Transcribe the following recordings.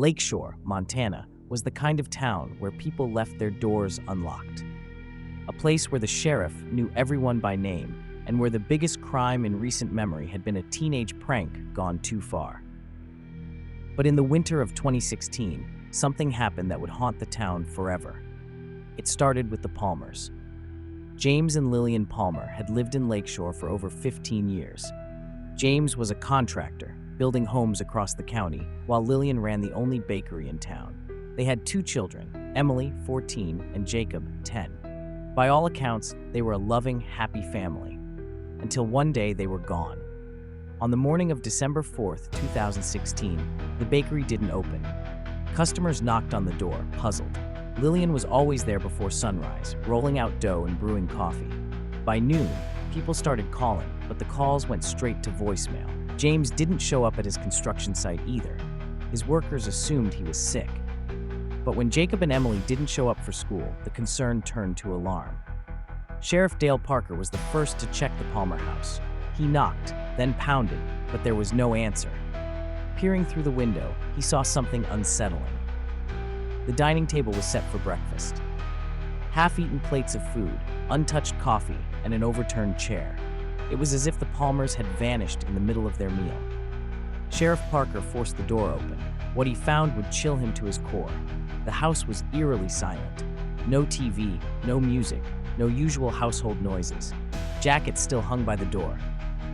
Lakeshore, Montana, was the kind of town where people left their doors unlocked. A place where the sheriff knew everyone by name and where the biggest crime in recent memory had been a teenage prank gone too far. But in the winter of 2016, something happened that would haunt the town forever. It started with the Palmers. James and Lillian Palmer had lived in Lakeshore for over 15 years. James was a contractor, building homes across the county, while Lillian ran the only bakery in town. They had 2 children, Emily, 14, and Jacob, 10. By all accounts, they were a loving, happy family. Until one day they were gone. On the morning of December 4th, 2016, the bakery didn't open. Customers knocked on the door, puzzled. Lillian was always there before sunrise, rolling out dough and brewing coffee. By noon, people started calling, but the calls went straight to voicemail. James didn't show up at his construction site either. His workers assumed he was sick. But when Jacob and Emily didn't show up for school, the concern turned to alarm. Sheriff Dale Parker was the first to check the Palmer house. He knocked, then pounded, but there was no answer. Peering through the window, he saw something unsettling. The dining table was set for breakfast. Half-eaten plates of food, untouched coffee, and an overturned chair. It was as if the Palmers had vanished in the middle of their meal. Sheriff Parker forced the door open. What he found would chill him to his core. The house was eerily silent. No TV, no music, no usual household noises. Jackets still hung by the door.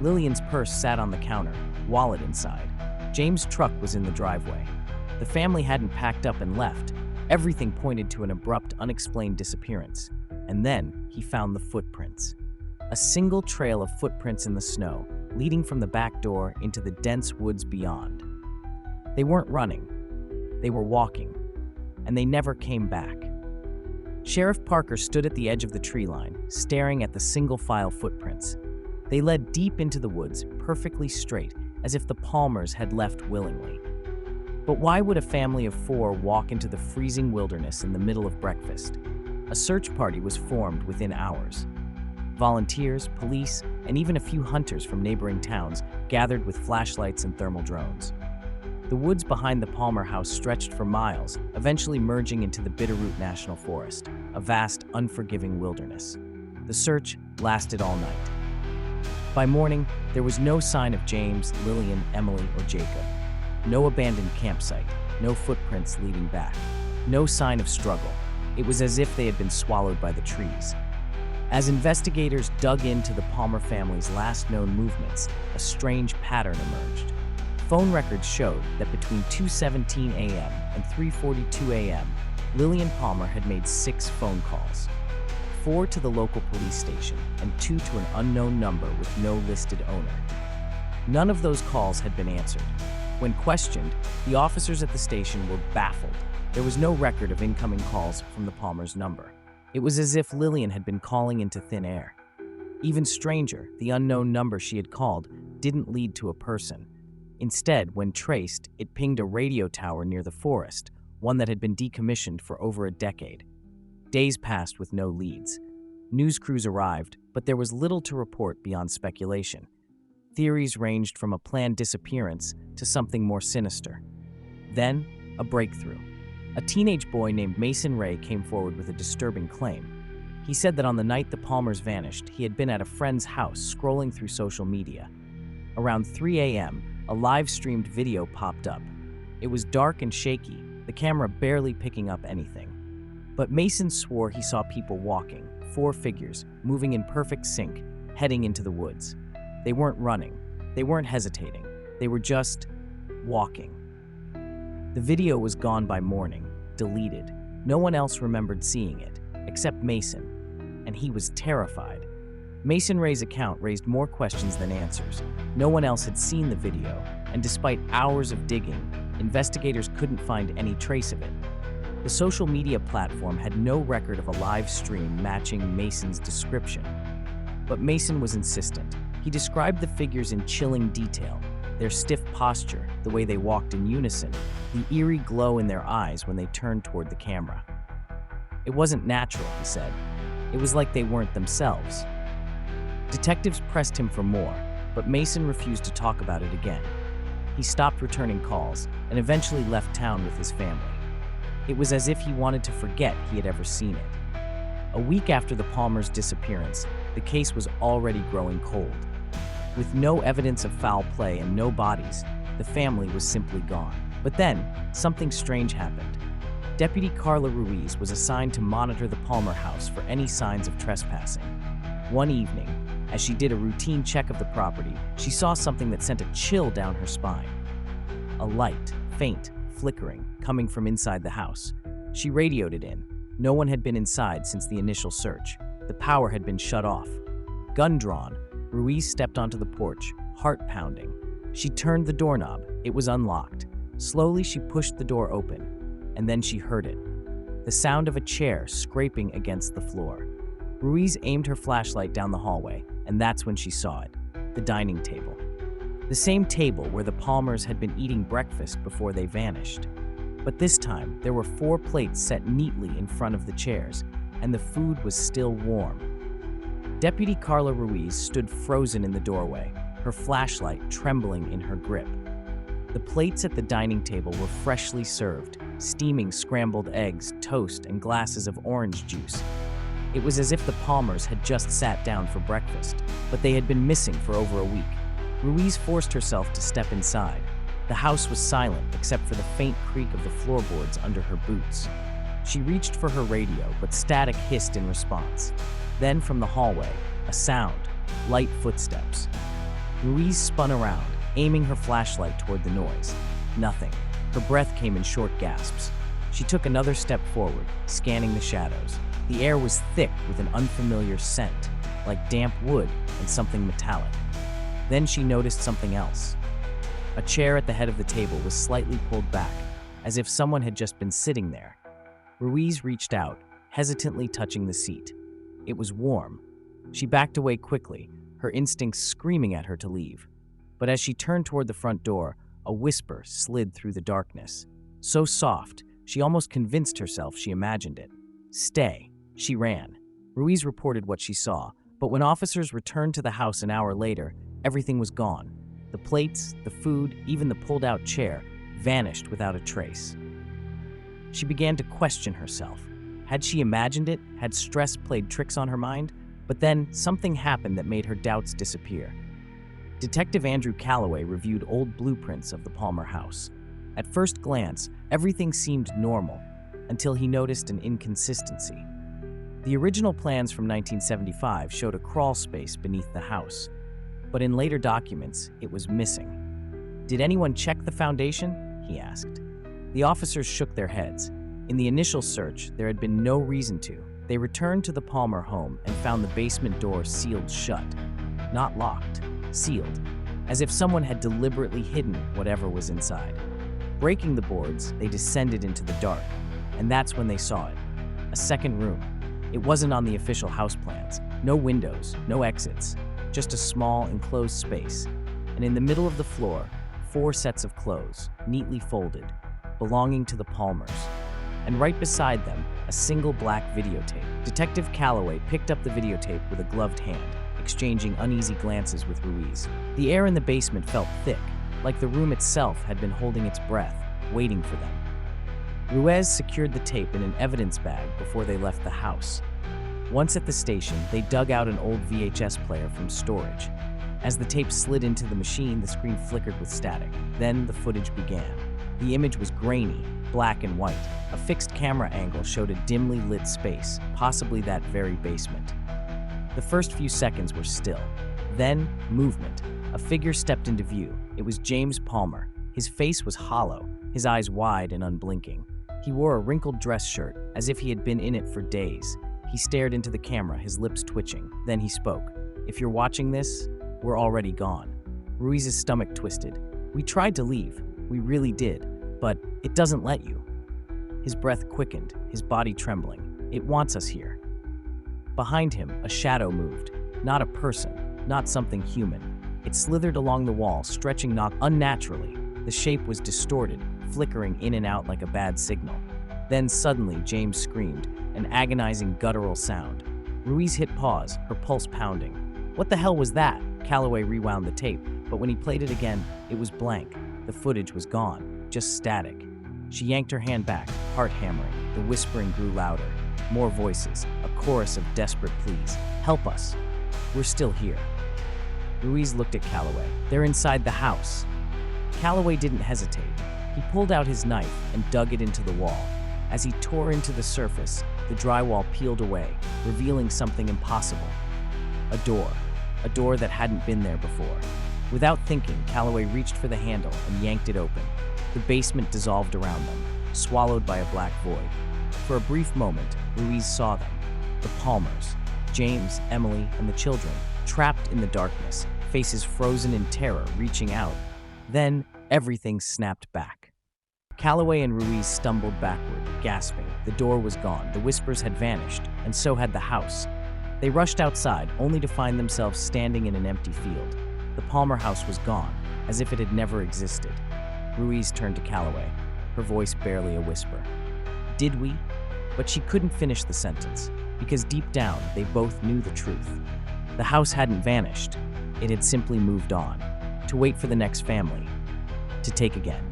Lillian's purse sat on the counter, wallet inside. James' truck was in the driveway. The family hadn't packed up and left. Everything pointed to an abrupt, unexplained disappearance. And then he found the footprints. A single trail of footprints in the snow, leading from the back door into the dense woods beyond. They weren't running. They were walking. And they never came back. Sheriff Parker stood at the edge of the tree line, staring at the single-file footprints. They led deep into the woods, perfectly straight, as if the Palmers had left willingly. But why would a family of 4 walk into the freezing wilderness in the middle of breakfast? A search party was formed within hours. Volunteers, police, and even a few hunters from neighboring towns gathered with flashlights and thermal drones. The woods behind the Palmer house stretched for miles, eventually merging into the Bitterroot National Forest, a vast, unforgiving wilderness. The search lasted all night. By morning, there was no sign of James, Lillian, Emily, or Jacob. No abandoned campsite, no footprints leading back, no sign of struggle. It was as if they had been swallowed by the trees. As investigators dug into the Palmer family's last known movements, a strange pattern emerged. Phone records showed that between 2:17 a.m. and 3:42 a.m., Lillian Palmer had made 6 phone calls. 4 to the local police station and 2 to an unknown number with no listed owner. None of those calls had been answered. When questioned, the officers at the station were baffled. There was no record of incoming calls from the Palmer's number. It was as if Lillian had been calling into thin air. Even stranger, the unknown number she had called didn't lead to a person. Instead, when traced, it pinged a radio tower near the forest, one that had been decommissioned for over a decade. Days passed with no leads. News crews arrived, but there was little to report beyond speculation. Theories ranged from a planned disappearance to something more sinister. Then, a breakthrough. A teenage boy named Mason Ray came forward with a disturbing claim. He said that on the night the Palmers vanished, he had been at a friend's house scrolling through social media. Around 3 a.m., a live-streamed video popped up. It was dark and shaky, the camera barely picking up anything. But Mason swore he saw people walking, 4 figures, moving in perfect sync, heading into the woods. They weren't running. They weren't hesitating. They were just walking. The video was gone by morning, deleted. No one else remembered seeing it, except Mason, and he was terrified. Mason Ray's account raised more questions than answers. No one else had seen the video, and despite hours of digging, investigators couldn't find any trace of it. The social media platform had no record of a live stream matching Mason's description. But Mason was insistent. He described the figures in chilling detail, their stiff posture, the way they walked in unison, the eerie glow in their eyes when they turned toward the camera. It wasn't natural, he said. It was like they weren't themselves. Detectives pressed him for more, but Mason refused to talk about it again. he stopped returning calls and eventually left town with his family. It was as if he wanted to forget he had ever seen it. A week after the Palmers' disappearance, the case was already growing cold. With no evidence of foul play and no bodies, the family was simply gone. But then, something strange happened. Deputy Carla Ruiz was assigned to monitor the Palmer house for any signs of trespassing. One evening, as she did a routine check of the property, she saw something that sent a chill down her spine. A light, faint, flickering, coming from inside the house. She radioed it in. No one had been inside since the initial search. The power had been shut off. Gun drawn, Ruiz stepped onto the porch, heart pounding. She turned the doorknob. It was unlocked. Slowly, she pushed the door open. And then she heard it. The sound of a chair scraping against the floor. Ruiz aimed her flashlight down the hallway, and that's when she saw it. The dining table. The same table where the Palmers had been eating breakfast before they vanished. But this time, there were 4 plates set neatly in front of the chairs, and the food was still warm. Deputy Carla Ruiz stood frozen in the doorway, her flashlight trembling in her grip. The plates at the dining table were freshly served, steaming scrambled eggs, toast, and glasses of orange juice. It was as if the Palmers had just sat down for breakfast, but they had been missing for over a week. Ruiz forced herself to step inside. The house was silent except for the faint creak of the floorboards under her boots. She reached for her radio, but static hissed in response. Then from the hallway, a sound, light footsteps. Ruiz spun around, aiming her flashlight toward the noise. Nothing. Her breath came in short gasps. She took another step forward, scanning the shadows. The air was thick with an unfamiliar scent, like damp wood and something metallic. Then she noticed something else. A chair at the head of the table was slightly pulled back, as if someone had just been sitting there. Ruiz reached out, hesitantly touching the seat. It was warm. She backed away quickly, her instincts screaming at her to leave. But as she turned toward the front door, a whisper slid through the darkness. So soft, she almost convinced herself she imagined it. "Stay." She ran. Ruiz reported what she saw, but when officers returned to the house an hour later, everything was gone. The plates, the food, even the pulled-out chair vanished without a trace. She began to question herself. Had she imagined it? Had stress played tricks on her mind? But then, something happened that made her doubts disappear. Detective Andrew Calloway reviewed old blueprints of the Palmer house. At first glance, everything seemed normal, until he noticed an inconsistency. The original plans from 1975 showed a crawl space beneath the house, but in later documents, it was missing. "Did anyone check the foundation?" he asked. The officers shook their heads. In the initial search, there had been no reason to. They returned to the Palmer home and found the basement door sealed shut. Not locked, sealed, as if someone had deliberately hidden whatever was inside. Breaking the boards, they descended into the dark, and that's when they saw it. A second room. It wasn't on the official house plans. No windows, no exits, just a small enclosed space. And in the middle of the floor, 4 sets of clothes, neatly folded, belonging to the Palmers. And right beside them, a single black videotape. Detective Calloway picked up the videotape with a gloved hand, exchanging uneasy glances with Ruiz. The air in the basement felt thick, like the room itself had been holding its breath, waiting for them. Ruiz secured the tape in an evidence bag before they left the house. Once at the station, they dug out an old VHS player from storage. As the tape slid into the machine, the screen flickered with static. Then the footage began. The image was grainy, black and white. A fixed camera angle showed a dimly lit space, possibly that very basement. The first few seconds were still. Then, movement. A figure stepped into view. It was James Palmer. His face was hollow, his eyes wide and unblinking. He wore a wrinkled dress shirt, as if he had been in it for days. He stared into the camera, his lips twitching. Then he spoke. "If you're watching this, we're already gone." Ruiz's stomach twisted. "We tried to leave. We really did. But it doesn't let you." His breath quickened, his body trembling. "It wants us here." Behind him, a shadow moved. Not a person, not something human. It slithered along the wall, stretching unnaturally. The shape was distorted, flickering in and out like a bad signal. Then suddenly, James screamed, an agonizing guttural sound. Ruiz hit pause, her pulse pounding. "What the hell was that?" Calloway rewound the tape, but when he played it again, it was blank. The footage was gone, just static. She yanked her hand back, heart hammering. The whispering grew louder. More voices, a chorus of desperate pleas. Help us. We're still here. Ruiz looked at Calloway. They're inside the house. Calloway didn't hesitate. He pulled out his knife and dug it into the wall. As he tore into the surface, the drywall peeled away, revealing something impossible. A door that hadn't been there before. Without thinking, Calloway reached for the handle and yanked it open. The basement dissolved around them, swallowed by a black void. For a brief moment, Ruiz saw them. The Palmers, James, Emily, and the children, trapped in the darkness, faces frozen in terror, reaching out. Then, everything snapped back. Calloway and Ruiz stumbled backward, gasping. The door was gone, the whispers had vanished, and so had the house. They rushed outside, only to find themselves standing in an empty field. The Palmer house was gone, as if it had never existed. Ruiz turned to Calloway, her voice barely a whisper. Did we? But she couldn't finish the sentence, because deep down, they both knew the truth. The house hadn't vanished. It had simply moved on, to wait for the next family, to take again.